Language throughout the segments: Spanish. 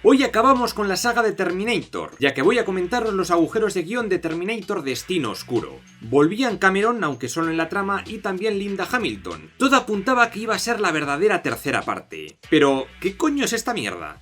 Hoy acabamos con la saga de Terminator, ya que voy a comentaros los agujeros de guión de Terminator Destino Oscuro. Volvían Cameron, aunque solo en la trama, y también Linda Hamilton. Todo apuntaba que iba a ser la verdadera tercera parte. Pero, ¿qué coño es esta mierda?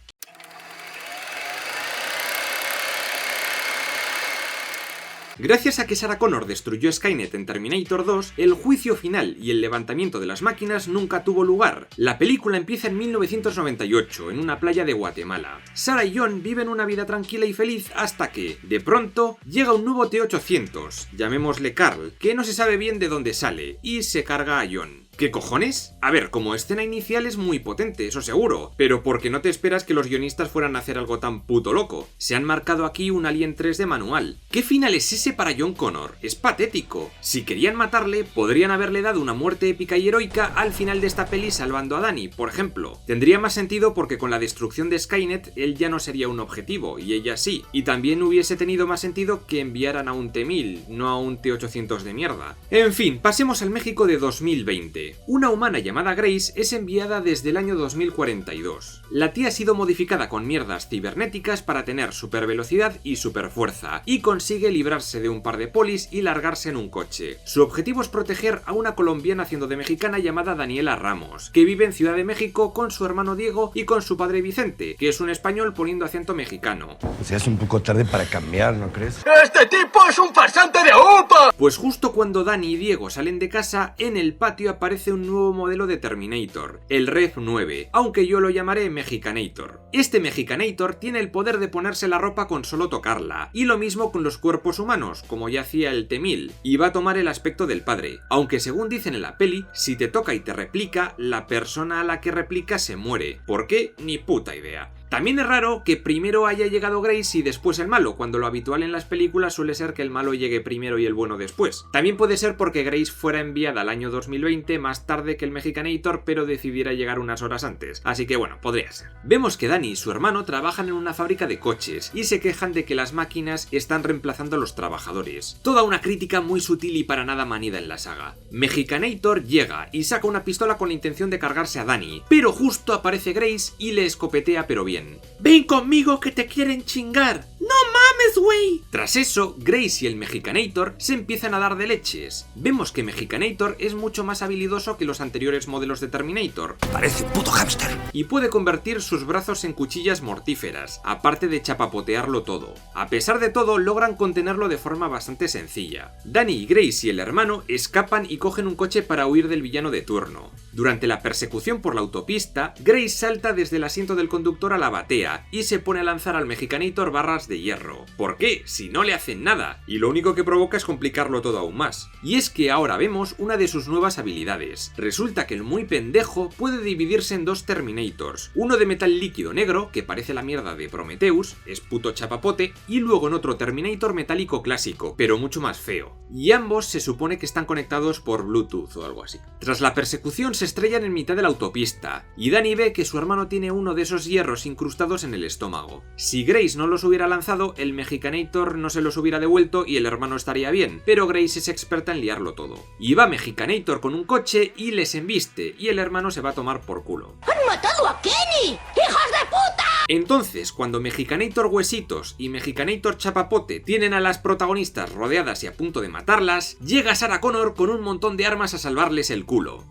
Gracias a que Sarah Connor destruyó Skynet en Terminator 2, el juicio final y el levantamiento de las máquinas nunca tuvo lugar. La película empieza en 1998, en una playa de Guatemala. Sarah y John viven una vida tranquila y feliz hasta que, de pronto, llega un nuevo T-800, llamémosle Carl, que no se sabe bien de dónde sale, y se carga a John. ¿Qué cojones? A ver, como escena inicial es muy potente, eso seguro, pero porque no te esperas que los guionistas fueran a hacer algo tan puto loco. Se han marcado aquí un Alien 3 de manual. ¿Qué final es ese para John Connor? Es patético. Si querían matarle, podrían haberle dado una muerte épica y heroica al final de esta peli salvando a Dani, por ejemplo. Tendría más sentido porque con la destrucción de Skynet, él ya no sería un objetivo, y ella sí. Y también hubiese tenido más sentido que enviaran a un T-1000, no a un T-800 de mierda. En fin, pasemos al México de 2020. Una humana llamada Grace es enviada desde el año 2042. La tía ha sido modificada con mierdas cibernéticas para tener supervelocidad y superfuerza, y consigue librarse de un par de polis y largarse en un coche. Su objetivo es proteger a una colombiana haciendo de mexicana llamada Daniela Ramos, que vive en Ciudad de México con su hermano Diego y con su padre Vicente, que es un español poniendo acento mexicano. O sea, es un poco tarde para cambiar, ¿no crees? ¡Este tipo es un farsante de UPA! Pues justo cuando Dani y Diego salen de casa, en el patio aparece un nuevo modelo de Terminator, el Rev 9, aunque yo lo llamaré Mexicanator. Este Mexicanator tiene el poder de ponerse la ropa con solo tocarla, y lo mismo con los cuerpos humanos, como ya hacía el T-1000, y va a tomar el aspecto del padre, aunque según dicen en la peli, si te toca y te replica, la persona a la que replica se muere. ¿Por qué? Ni puta idea. También es raro que primero haya llegado Grace y después el malo, cuando lo habitual en las películas suele ser que el malo llegue primero y el bueno después. También puede ser porque Grace fuera enviada al año 2020 más tarde que el Mexicanator, pero decidiera llegar unas horas antes, así que bueno, podría ser. Vemos que Dani y su hermano trabajan en una fábrica de coches y se quejan de que las máquinas están reemplazando a los trabajadores. Toda una crítica muy sutil y para nada manida en la saga. Mexicanator llega y saca una pistola con la intención de cargarse a Dani, pero justo aparece Grace y le escopetea pero bien. ¡Ven conmigo que te quieren chingar! ¡No mames, güey! Tras eso, Grace y el Mexicanator se empiezan a dar de leches. Vemos que Mexicanator es mucho más habilidoso que los anteriores modelos de Terminator. Parece un puto hámster. Y puede convertir sus brazos en cuchillas mortíferas, aparte de chapapotearlo todo. A pesar de todo, logran contenerlo de forma bastante sencilla. Dani y Grace y el hermano escapan y cogen un coche para huir del villano de turno. Durante la persecución por la autopista, Grace salta desde el asiento del conductor a la batea y se pone a lanzar al Mexicanator barras de hierro. ¿Por qué? Si no le hacen nada, y lo único que provoca es complicarlo todo aún más. Y es que ahora vemos una de sus nuevas habilidades. Resulta que el muy pendejo puede dividirse en dos Terminators, uno de metal líquido negro, que parece la mierda de Prometheus, es puto chapapote, y luego en otro Terminator metálico clásico, pero mucho más feo. Y ambos se supone que están conectados por Bluetooth o algo así. Tras la persecución se estrellan en mitad de la autopista, y Dani ve que su hermano tiene uno de esos hierros incrustados en el estómago. Si Grace no los hubiera lanzado, el Mexicanator no se los hubiera devuelto y el hermano estaría bien, pero Grace es experta en liarlo todo. Y va Mexicanator con un coche y les embiste, y el hermano se va a tomar por culo. ¡Han matado a Kenny! ¡Hijos de puta! Entonces, cuando Mexicanator Huesitos y Mexicanator Chapapote tienen a las protagonistas rodeadas y a punto de matarlas, llega Sarah Connor con un montón de armas a salvarles el culo.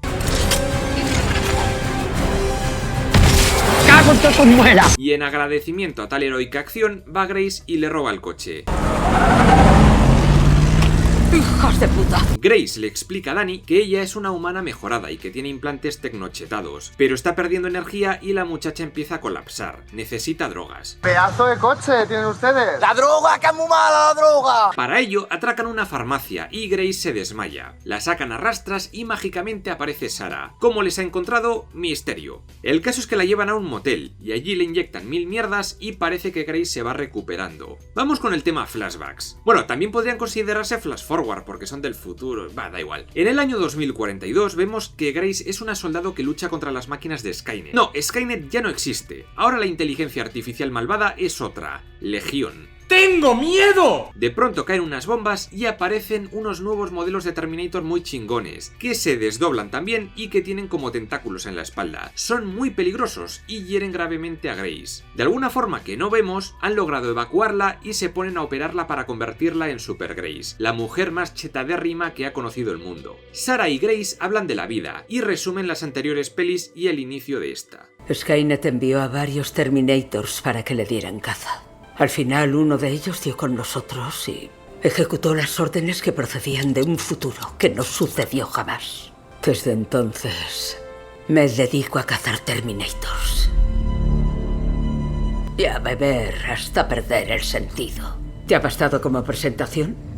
¡Cago en todos sus muelas! Y en agradecimiento a tal heroica acción, va Grace y le roba el coche. ¡Hijos de puta! Grace le explica a Dani que ella es una humana mejorada y que tiene implantes tecnochetados, pero está perdiendo energía y la muchacha empieza a colapsar. Necesita drogas. ¡Pedazo de coche tienen ustedes! ¡La droga, que es muy mala la droga! Para ello, atracan una farmacia y Grace se desmaya. La sacan a rastras y mágicamente aparece Sarah. ¿Cómo les ha encontrado? Misterio. El caso es que la llevan a un motel y allí le inyectan 1000 mierdas y parece que Grace se va recuperando. Vamos con el tema flashbacks. Bueno, también podrían considerarse flash forward porque son del futuro. Da igual. En el año 2042 vemos que Grace es una soldado que lucha contra las máquinas de Skynet. No, Skynet ya no existe. Ahora la inteligencia artificial malvada es otra, Legión. ¡Tengo miedo! De pronto caen unas bombas y aparecen unos nuevos modelos de Terminator muy chingones, que se desdoblan también y que tienen como tentáculos en la espalda. Son muy peligrosos y hieren gravemente a Grace. De alguna forma que no vemos, han logrado evacuarla y se ponen a operarla para convertirla en Super Grace, la mujer más chetadérrima que ha conocido el mundo. Sarah y Grace hablan de la vida y resumen las anteriores pelis y el inicio de esta. Skynet envió a varios Terminators para que le dieran caza. Al final uno de ellos dio con nosotros y ejecutó las órdenes que procedían de un futuro que no sucedió jamás. Desde entonces me dedico a cazar Terminators y a beber hasta perder el sentido. ¿Te ha bastado como presentación?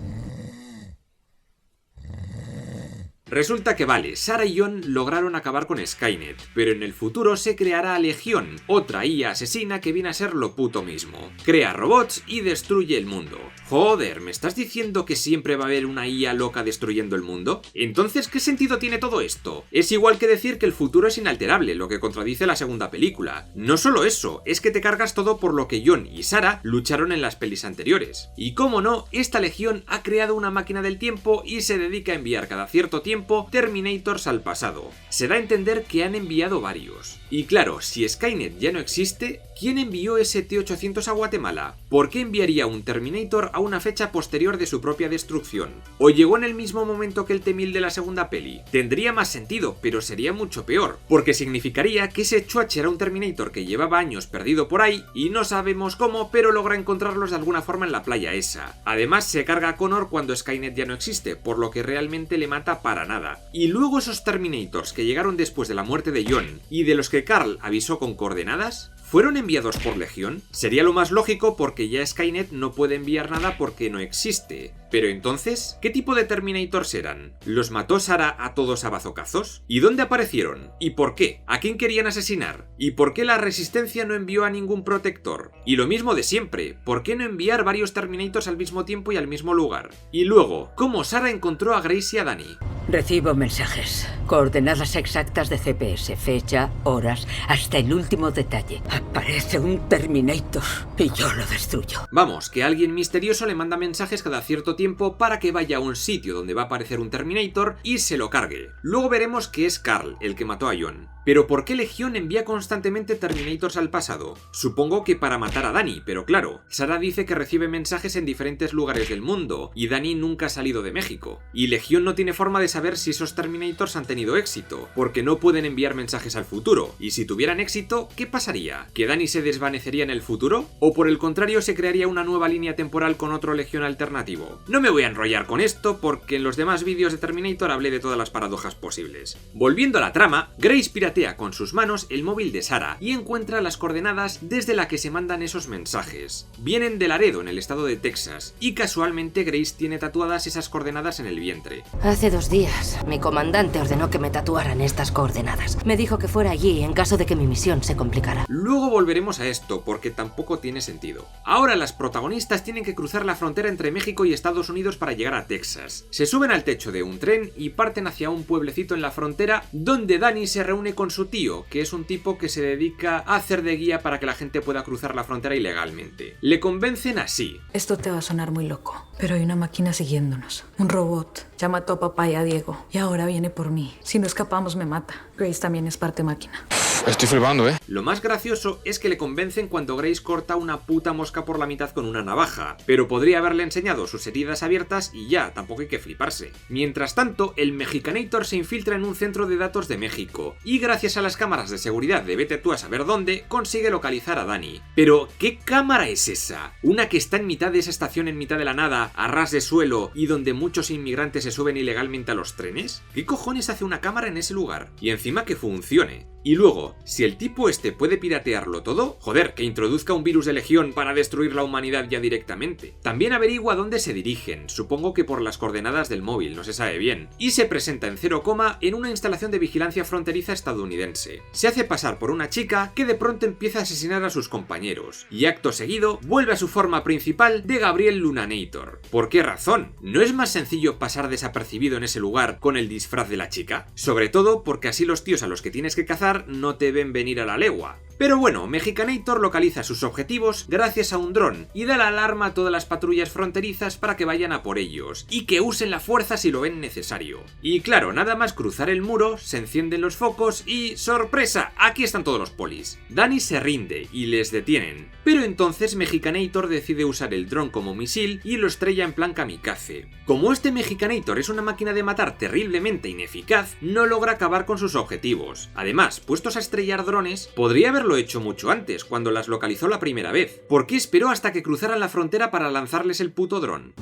Resulta que vale, Sarah y John lograron acabar con Skynet, pero en el futuro se creará Legión, otra IA asesina que viene a ser lo puto mismo. Crea robots y destruye el mundo. Joder, ¿me estás diciendo que siempre va a haber una IA loca destruyendo el mundo? Entonces, ¿qué sentido tiene todo esto? Es igual que decir que el futuro es inalterable, lo que contradice la segunda película. No solo eso, es que te cargas todo por lo que John y Sarah lucharon en las pelis anteriores. Y cómo no, esta Legión ha creado una máquina del tiempo y se dedica a enviar cada cierto tiempo Terminators al pasado. Se da a entender que han enviado varios. Y claro, si Skynet ya no existe, ¿quién envió ese T-800 a Guatemala? ¿Por qué enviaría un Terminator a una fecha posterior de su propia destrucción? ¿O llegó en el mismo momento que el T-1000 de la segunda peli? Tendría más sentido, pero sería mucho peor, porque significaría que ese Chuach era un Terminator que llevaba años perdido por ahí y no sabemos cómo, pero logra encontrarlos de alguna forma en la playa esa. Además, se carga a Connor cuando Skynet ya no existe, por lo que realmente le mata para nada. Y luego esos Terminators que llegaron después de la muerte de John y de los que Carl avisó con coordenadas, ¿fueron enviados por Legión? Sería lo más lógico porque ya Skynet no puede enviar nada porque no existe. Pero entonces, ¿qué tipo de Terminators eran? ¿Los mató Sarah a todos a bazocazos? ¿Y dónde aparecieron? ¿Y por qué? ¿A quién querían asesinar? ¿Y por qué la Resistencia no envió a ningún protector? Y lo mismo de siempre, ¿por qué no enviar varios Terminators al mismo tiempo y al mismo lugar? Y luego, ¿cómo Sarah encontró a Grace y a Dani? Recibo mensajes, coordenadas exactas de GPS, fecha, horas, hasta el último detalle. Aparece un Terminator y yo lo destruyo. Vamos, que alguien misterioso le manda mensajes cada cierto tiempo para que vaya a un sitio donde va a aparecer un Terminator y se lo cargue. Luego veremos que es Carl el que mató a John. Pero ¿por qué Legión envía constantemente Terminators al pasado? Supongo que para matar a Dani, pero claro, Sarah dice que recibe mensajes en diferentes lugares del mundo, y Dani nunca ha salido de México. Y Legión no tiene forma de saber si esos Terminators han tenido éxito, porque no pueden enviar mensajes al futuro. Y si tuvieran éxito, ¿qué pasaría? ¿Que Dani se desvanecería en el futuro? ¿O por el contrario se crearía una nueva línea temporal con otro Legión alternativo? No me voy a enrollar con esto, porque en los demás vídeos de Terminator hablé de todas las paradojas posibles. Volviendo a la trama, Grace piratea con sus manos el móvil de Sarah y encuentra las coordenadas desde la que se mandan esos mensajes. Vienen de Laredo, en el estado de Texas, y casualmente Grace tiene tatuadas esas coordenadas en el vientre. Hace 2 días, mi comandante ordenó que me tatuaran estas coordenadas. Me dijo que fuera allí en caso de que mi misión se complicara. Luego volveremos a esto, porque tampoco tiene sentido. Ahora las protagonistas tienen que cruzar la frontera entre México y Estados Unidos para llegar a Texas. Se suben al techo de un tren y parten hacia un pueblecito en la frontera donde Dani se reúne con su tío, que es un tipo que se dedica a hacer de guía para que la gente pueda cruzar la frontera ilegalmente. Le convencen así. Esto te va a sonar muy loco, pero hay una máquina siguiéndonos. Un robot. Ya mató a papá y a Diego. Y ahora viene por mí. Si no escapamos, me mata. Grace también es parte máquina. Estoy flipando, ¿eh? Lo más gracioso es que le convencen cuando Grace corta una puta mosca por la mitad con una navaja, pero podría haberle enseñado sus heridas abiertas y ya, tampoco hay que fliparse. Mientras tanto, el Mexicanator se infiltra en un centro de datos de México, y gracias a las cámaras de seguridad de vete tú a saber dónde, consigue localizar a Dani. Pero, ¿qué cámara es esa? ¿Una que está en mitad de esa estación en mitad de la nada, a ras de suelo, y donde muchos inmigrantes se suben ilegalmente a los trenes? ¿Qué cojones hace una cámara en ese lugar? Y encima que funcione. Y luego, si el tipo este puede piratearlo todo, joder, que introduzca un virus de Legión para destruir la humanidad ya directamente. También averigua dónde se dirigen, supongo que por las coordenadas del móvil, no se sabe bien. Y se presenta en 0, en una instalación de vigilancia fronteriza estadounidense. Se hace pasar por una chica que de pronto empieza a asesinar a sus compañeros. Y acto seguido, vuelve a su forma principal de Gabriel Lunanator. ¿Por qué razón? ¿No es más sencillo pasar desapercibido en ese lugar con el disfraz de la chica? Sobre todo porque así los tíos a los que tienes que cazar matar no te ven venir a la legua. Pero bueno, Mexicanator localiza sus objetivos gracias a un dron y da la alarma a todas las patrullas fronterizas para que vayan a por ellos y que usen la fuerza si lo ven necesario. Y claro, nada más cruzar el muro, se encienden los focos y ¡sorpresa! Aquí están todos los polis. Dani se rinde y les detienen. Pero entonces Mexicanator decide usar el dron como misil y lo estrella en plan kamikaze. Como este Mexicanator es una máquina de matar terriblemente ineficaz, no logra acabar con sus objetivos. Además, puestos a estrellar drones, podría haberlo hecho mucho antes, cuando las localizó la primera vez. ¿Por qué esperó hasta que cruzaran la frontera para lanzarles el puto dron?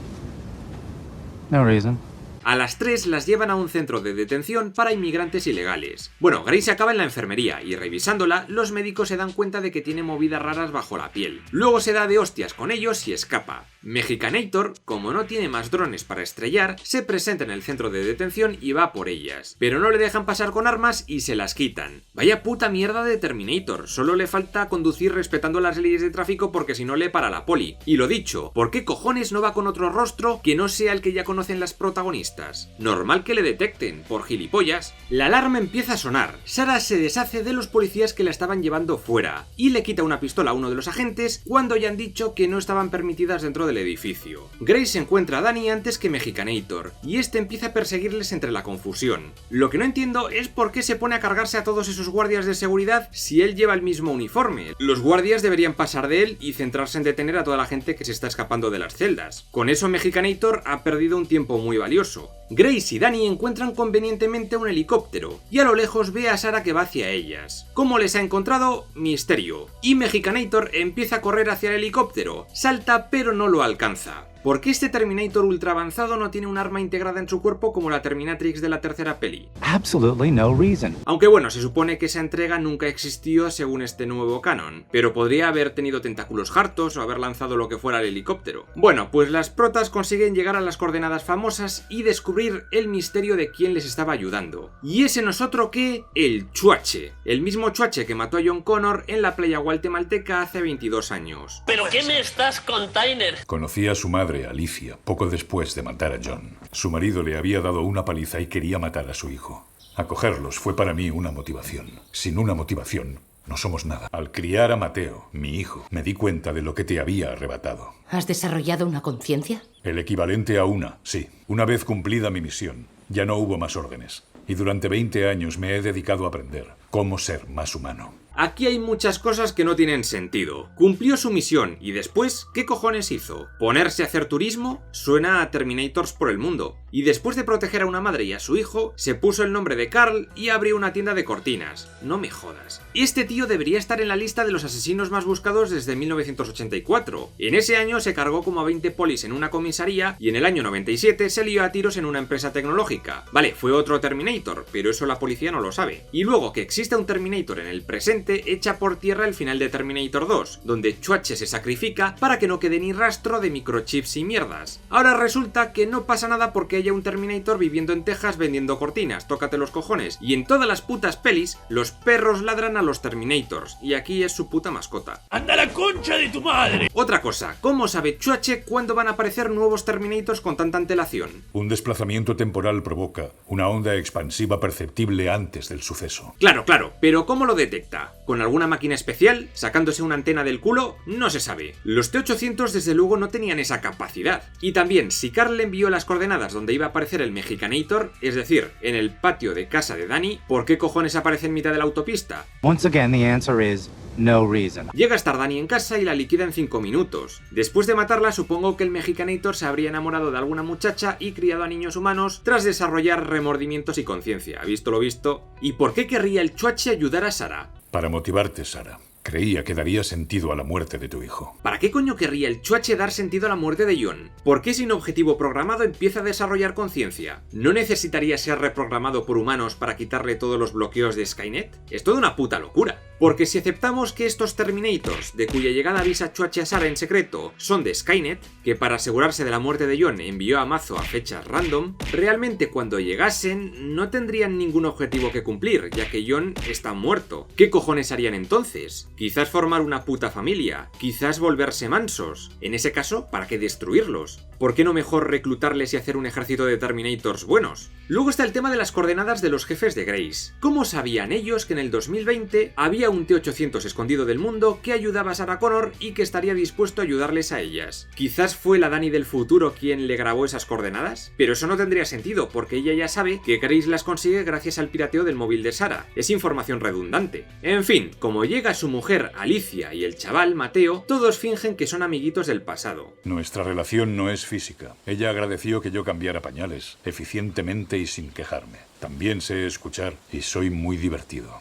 No reason. A las 3 las llevan a un centro de detención para inmigrantes ilegales. Bueno, Grace acaba en la enfermería y revisándola, los médicos se dan cuenta de que tiene movidas raras bajo la piel. Luego se da de hostias con ellos y escapa. Mexicanator, como no tiene más drones para estrellar, se presenta en el centro de detención y va por ellas. Pero no le dejan pasar con armas y se las quitan. Vaya puta mierda de Terminator, solo le falta conducir respetando las leyes de tráfico porque si no le para la poli. Y lo dicho, ¿por qué cojones no va con otro rostro que no sea el que ya conocen las protagonistas? Normal que le detecten, por gilipollas. La alarma empieza a sonar. Sarah se deshace de los policías que la estaban llevando fuera y le quita una pistola a uno de los agentes cuando ya han dicho que no estaban permitidas dentro del edificio. Grace encuentra a Dani antes que Mexicanator y este empieza a perseguirles entre la confusión. Lo que no entiendo es por qué se pone a cargarse a todos esos guardias de seguridad si él lleva el mismo uniforme. Los guardias deberían pasar de él y centrarse en detener a toda la gente que se está escapando de las celdas. Con eso Mexicanator ha perdido un tiempo muy valioso. Grace y Dani encuentran convenientemente un helicóptero y a lo lejos ve a Sarah que va hacia ellas. ¿Cómo les ha encontrado? Misterio. Y Mexicanator empieza a correr hacia el helicóptero. Salta pero no lo alcanza. ¿Por qué este Terminator ultra avanzado no tiene un arma integrada en su cuerpo como la Terminatrix de la tercera peli? Absolutely no reason. Aunque bueno, se supone que esa entrega nunca existió según este nuevo canon, pero podría haber tenido tentáculos hartos o haber lanzado lo que fuera al helicóptero. Bueno, pues las protas consiguen llegar a las coordenadas famosas y descubrir el misterio de quién les estaba ayudando. Y ese no es otro que el Chuache, el mismo Chuache que mató a John Connor en la playa guatemalteca hace 22 años. ¿Pero qué me estás container? Conocí a su madre, Alicia, poco después de matar a John. Su marido le había dado una paliza y quería matar a su hijo. Acogerlos fue para mí una motivación. Sin una motivación, no somos nada. Al criar a Mateo, mi hijo, me di cuenta de lo que te había arrebatado. ¿Has desarrollado una conciencia? El equivalente a una, sí. Una vez cumplida mi misión, ya no hubo más órdenes. Y durante 20 años me he dedicado a aprender cómo ser más humano. Aquí hay muchas cosas que no tienen sentido. Cumplió su misión y después, ¿qué cojones hizo? ¿Ponerse a hacer turismo? Suena a Terminators por el mundo. Y después de proteger a una madre y a su hijo, se puso el nombre de Carl y abrió una tienda de cortinas. No me jodas. Este tío debería estar en la lista de los asesinos más buscados desde 1984. En ese año se cargó como a 20 polis en una comisaría y en el año 97 se lió a tiros en una empresa tecnológica. Vale, fue otro Terminator, pero eso la policía no lo sabe. Y luego que exista un Terminator en el presente echa por tierra el final de Terminator 2, donde Chuache se sacrifica para que no quede ni rastro de microchips y mierdas. Ahora resulta que no pasa nada porque haya un Terminator viviendo en Texas vendiendo cortinas, tócate los cojones, y en todas las putas pelis los perros ladran a los Terminators, y aquí es su puta mascota. ¡Anda la concha de tu madre! Otra cosa, ¿cómo sabe Chuache cuándo van a aparecer nuevos Terminators con tanta antelación? Un desplazamiento temporal provoca una onda expansiva perceptible antes del suceso. Claro, pero ¿cómo lo detecta? ¿Con alguna máquina especial? ¿Sacándose una antena del culo? No se sabe. Los T-800 desde luego no tenían esa capacidad. Y también, si Carl le envió las coordenadas donde iba a aparecer el Mexicanator, es decir, en el patio de casa de Dani, ¿por qué cojones aparece en mitad de la autopista? Once again, the answer is no reason. Llega a estar Dani en casa y la liquida en 5 minutos. Después de matarla, supongo que el Mexicanator se habría enamorado de alguna muchacha y criado a niños humanos tras desarrollar remordimientos y conciencia. ¿Visto lo visto? ¿Y por qué querría el Chuache ayudar a Sarah? Para motivarte, Sarah. Creía que daría sentido a la muerte de tu hijo. ¿Para qué coño querría el Chuache dar sentido a la muerte de John? ¿Por qué sin objetivo programado empieza a desarrollar conciencia? ¿No necesitaría ser reprogramado por humanos para quitarle todos los bloqueos de Skynet? Es toda una puta locura. Porque si aceptamos que estos Terminators, de cuya llegada avisa Chuache a Sarah en secreto, son de Skynet, que para asegurarse de la muerte de John envió a Mazo a fechas random, realmente cuando llegasen no tendrían ningún objetivo que cumplir, ya que John está muerto. ¿Qué cojones harían entonces? Quizás formar una puta familia, quizás volverse mansos. En ese caso, ¿para qué destruirlos? ¿Por qué no mejor reclutarles y hacer un ejército de Terminators buenos? Luego está el tema de las coordenadas de los jefes de Grace. ¿Cómo sabían ellos que en el 2020 había un T-800 escondido del mundo que ayudaba a Sarah Connor y que estaría dispuesto a ayudarles a ellas? ¿Quizás fue la Dani del futuro quien le grabó esas coordenadas? Pero eso no tendría sentido, porque ella ya sabe que Grace las consigue gracias al pirateo del móvil de Sarah. Es información redundante. En fin, como llega su mujer Alicia y el chaval Mateo, todos fingen que son amiguitos del pasado. Nuestra relación no es física. Ella agradeció que yo cambiara pañales, eficientemente y sin quejarme. También sé escuchar y soy muy divertido.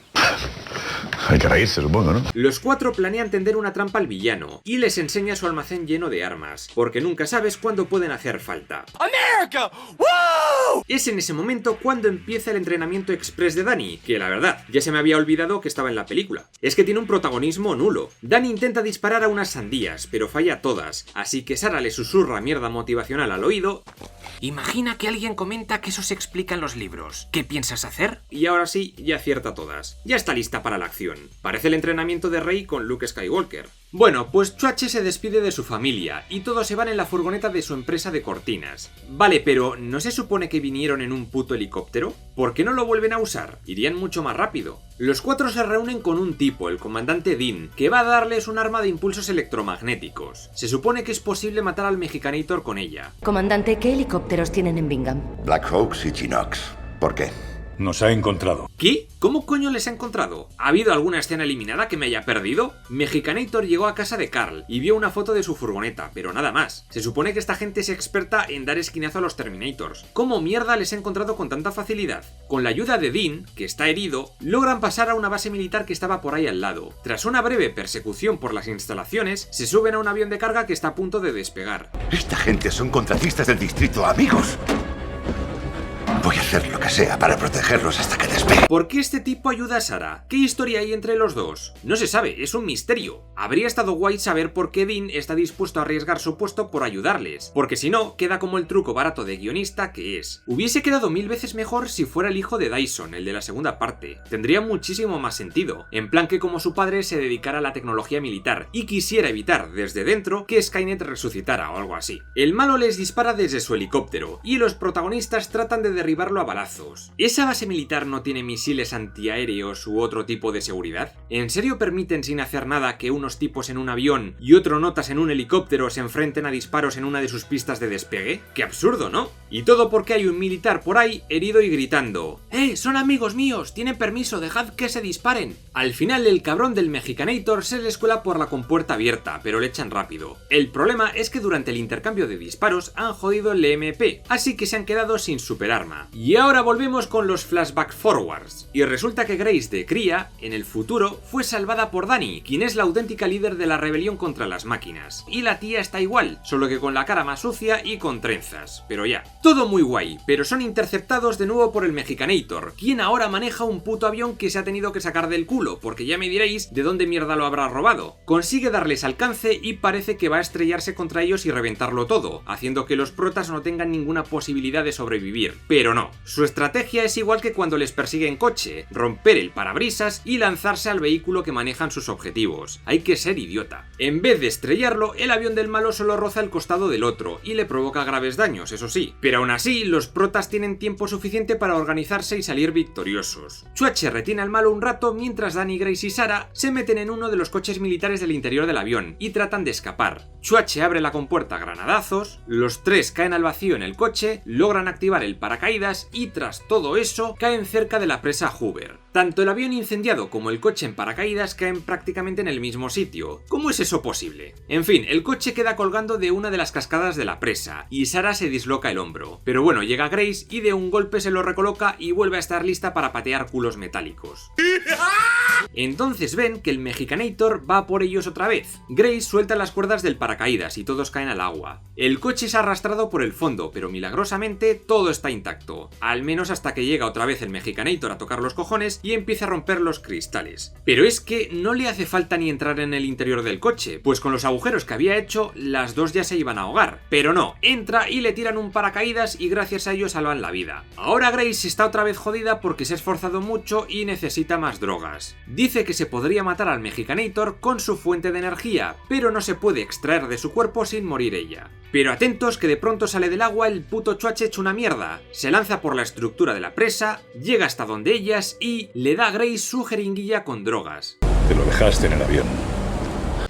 Hay que reírse, supongo, ¿no? Los cuatro planean tender una trampa al villano y les enseña su almacén lleno de armas, porque nunca sabes cuándo pueden hacer falta. ¡America! ¡Woo! Es en ese momento cuando empieza el entrenamiento express de Dani, que la verdad, ya se me había olvidado que estaba en la película. Es que tiene un protagonismo nulo. Dani intenta disparar a unas sandías, pero falla todas, así que Sarah le susurra mierda motivacional al oído. Imagina que alguien comenta que eso se explica en los libros. ¿Qué piensas hacer? Y ahora sí, ya acierta todas. Ya está lista para la acción. Parece el entrenamiento de Rey con Luke Skywalker. Bueno, pues Chuache se despide de su familia y todos se van en la furgoneta de su empresa de cortinas. Vale, pero ¿no se supone que vinieron en un puto helicóptero? ¿Por qué no lo vuelven a usar? Irían mucho más rápido. Los cuatro se reúnen con un tipo, el comandante Dean, que va a darles un arma de impulsos electromagnéticos. Se supone que es posible matar al Mexicanator con ella. Comandante, ¿qué helicópteros tienen en Bingham? Black Hawks y Chinox. ¿Por qué? Nos ha encontrado. ¿Qué? ¿Cómo coño les ha encontrado? ¿Ha habido alguna escena eliminada que me haya perdido? Mexicanator llegó a casa de Carl y vio una foto de su furgoneta, pero nada más. Se supone que esta gente es experta en dar esquinazo a los Terminators. ¿Cómo mierda les ha encontrado con tanta facilidad? Con la ayuda de Dean, que está herido, logran pasar a una base militar que estaba por ahí al lado. Tras una breve persecución por las instalaciones, se suben a un avión de carga que está a punto de despegar. Esta gente son contratistas del distrito, amigos. Voy a hacer lo que sea para protegerlos hasta que despegue. ¿Por qué este tipo ayuda a Sarah? ¿Qué historia hay entre los dos? No se sabe, es un misterio. Habría estado guay saber por qué Dean está dispuesto a arriesgar su puesto por ayudarles, porque si no, queda como el truco barato de guionista que es. Hubiese quedado 1000 veces mejor si fuera el hijo de Dyson, el de la segunda parte. Tendría muchísimo más sentido, en plan que como su padre se dedicara a la tecnología militar y quisiera evitar desde dentro que Skynet resucitara o algo así. El malo les dispara desde su helicóptero y los protagonistas tratan de derribarlo a balazos. ¿Esa base militar no tiene misiles antiaéreos u otro tipo de seguridad? ¿En serio permiten sin hacer nada que unos tipos en un avión y otro notas en un helicóptero se enfrenten a disparos en una de sus pistas de despegue? ¡Qué absurdo!, ¿no? Y todo porque hay un militar por ahí herido y gritando: Son amigos míos, tienen permiso, dejad que se disparen. Al final el cabrón del Mexicanator se les cuela por la compuerta abierta, pero le echan rápido. El problema es que durante el intercambio de disparos han jodido el EMP, así que se han quedado sin superarma. Y ahora volvemos con los flashback forwards. Y resulta que Grace de cría, en el futuro, fue salvada por Dani, quien es la auténtica líder de la rebelión contra las máquinas. Y la tía está igual, solo que con la cara más sucia y con trenzas. Pero ya. Todo muy guay, pero son interceptados de nuevo por el Mexicanator, quien ahora maneja un puto avión que se ha tenido que sacar del culo, porque ya me diréis de dónde mierda lo habrá robado. Consigue darles alcance y parece que va a estrellarse contra ellos y reventarlo todo, haciendo que los protas no tengan ninguna posibilidad de sobrevivir. Pero no. Su estrategia es igual que cuando les persigue en coche, romper el parabrisas y lanzarse al vehículo que manejan sus objetivos. Hay que ser idiota. En vez de estrellarlo, el avión del malo solo roza el costado del otro y le provoca graves daños, eso sí. Pero aún así, los protas tienen tiempo suficiente para organizarse y salir victoriosos. Chuache retiene al malo un rato mientras Dani, Grace y Sarah se meten en uno de los coches militares del interior del avión y tratan de escapar. Chuache abre la compuerta a granadazos, los tres caen al vacío en el coche, logran activar el paracaídas y tras todo eso caen cerca de la presa Hoover. Tanto el avión incendiado como el coche en paracaídas caen prácticamente en el mismo sitio. ¿Cómo es eso posible? En fin, el coche queda colgando de una de las cascadas de la presa y Sarah se disloca el hombro. Pero bueno, llega Grace y de un golpe se lo recoloca y vuelve a estar lista para patear culos metálicos. Entonces ven que el Mexicanator va por ellos otra vez. Grace suelta las cuerdas del paracaídas y todos caen al agua. El coche es arrastrado por el fondo, pero milagrosamente todo está intacto. Al menos hasta que llega otra vez el Mexicanator a tocar los cojones y empieza a romper los cristales. Pero es que no le hace falta ni entrar en el interior del coche, pues con los agujeros que había hecho, las dos ya se iban a ahogar. Pero no, entra y le tiran un paracaídas y gracias a ello salvan la vida. Ahora Grace está otra vez jodida porque se ha esforzado mucho y necesita más drogas. Dice que se podría matar al Mexicanator con su fuente de energía, pero no se puede extraer de su cuerpo sin morir ella. Pero atentos que de pronto sale del agua el puto Chuache hecho una mierda, se lanza por la estructura de la presa, llega hasta donde ellas y le da a Grace su jeringuilla con drogas. Te lo dejaste en el avión.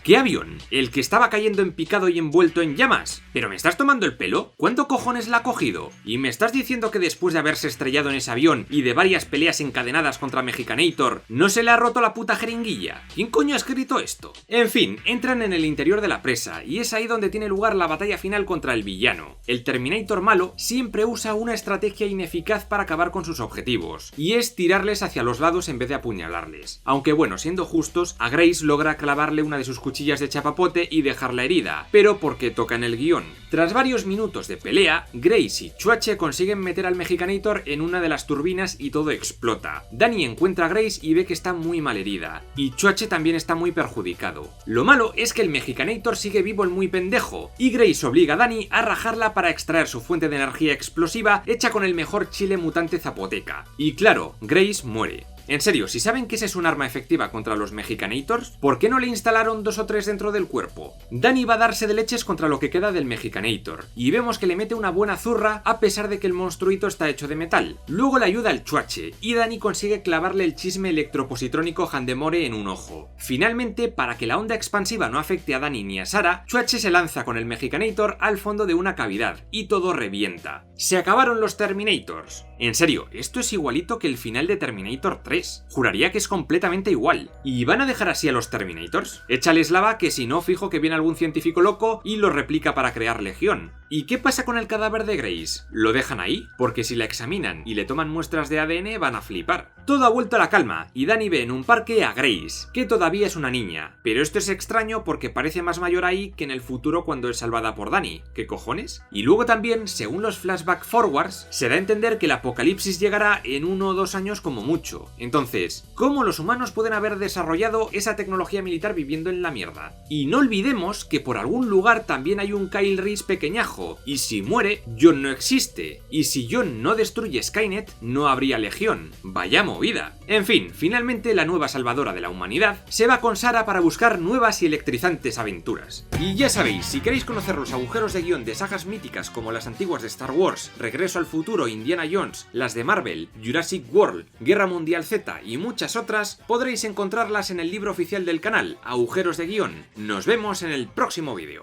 ¿Qué avión? ¿El que estaba cayendo en picado y envuelto en llamas? ¿Pero me estás tomando el pelo? ¿Cuánto cojones la ha cogido? ¿Y me estás diciendo que después de haberse estrellado en ese avión y de varias peleas encadenadas contra Mexicanator, no se le ha roto la puta jeringuilla? ¿Quién coño ha escrito esto? En fin, entran en el interior de la presa y es ahí donde tiene lugar la batalla final contra el villano. El Terminator malo siempre usa una estrategia ineficaz para acabar con sus objetivos, y es tirarles hacia los lados en vez de apuñalarles. Aunque bueno, siendo justos, a Grace logra clavarle una de sus cuchillas de chapapote y dejarla herida, pero porque toca en el guión. Tras varios minutos de pelea, Grace y Chuache consiguen meter al Mexicanator en una de las turbinas y todo explota. Dani encuentra a Grace y ve que está muy mal herida, y Chuache también está muy perjudicado. Lo malo es que el Mexicanator sigue vivo el muy pendejo, y Grace obliga a Dani a rajarla para extraer su fuente de energía explosiva hecha con el mejor chile mutante zapoteca. Y claro, Grace muere. En serio, si saben que ese es un arma efectiva contra los Mexicanators, ¿por qué no le instalaron 2 o 3 dentro del cuerpo? Dani va a darse de leches contra lo que queda del Mexicanator, y vemos que le mete una buena zurra a pesar de que el monstruito está hecho de metal. Luego le ayuda el Chuache, y Dani consigue clavarle el chisme electropositrónico Handemore en un ojo. Finalmente, para que la onda expansiva no afecte a Dani ni a Sarah, Chuache se lanza con el Mexicanator al fondo de una cavidad, y todo revienta. Se acabaron los Terminators. En serio, esto es igualito que el final de Terminator 3. Juraría que es completamente igual. ¿Y van a dejar así a los Terminators? Échales lava, que si no, fijo que viene algún científico loco y lo replica para crear legión. ¿Y qué pasa con el cadáver de Grace? ¿Lo dejan ahí? Porque si la examinan y le toman muestras de ADN van a flipar. Todo ha vuelto a la calma y Dani ve en un parque a Grace, que todavía es una niña. Pero esto es extraño porque parece más mayor ahí que en el futuro cuando es salvada por Dani. ¿Qué cojones? Y luego también, según los flashback forwards, se da a entender que el apocalipsis llegará en 1 o 2 años como mucho. Entonces, ¿cómo los humanos pueden haber desarrollado esa tecnología militar viviendo en la mierda? Y no olvidemos que por algún lugar también hay un Kyle Reese pequeñajo, y si muere, John no existe, y si John no destruye Skynet, no habría legión. Vaya movida. En fin, finalmente la nueva salvadora de la humanidad se va con Sarah para buscar nuevas y electrizantes aventuras. Y ya sabéis, si queréis conocer los agujeros de guión de sagas míticas como las antiguas de Star Wars, Regreso al Futuro, Indiana Jones, las de Marvel, Jurassic World, Guerra Mundial Z y muchas otras, podréis encontrarlas en el libro oficial del canal, Agujeros de Guión. Nos vemos en el próximo vídeo.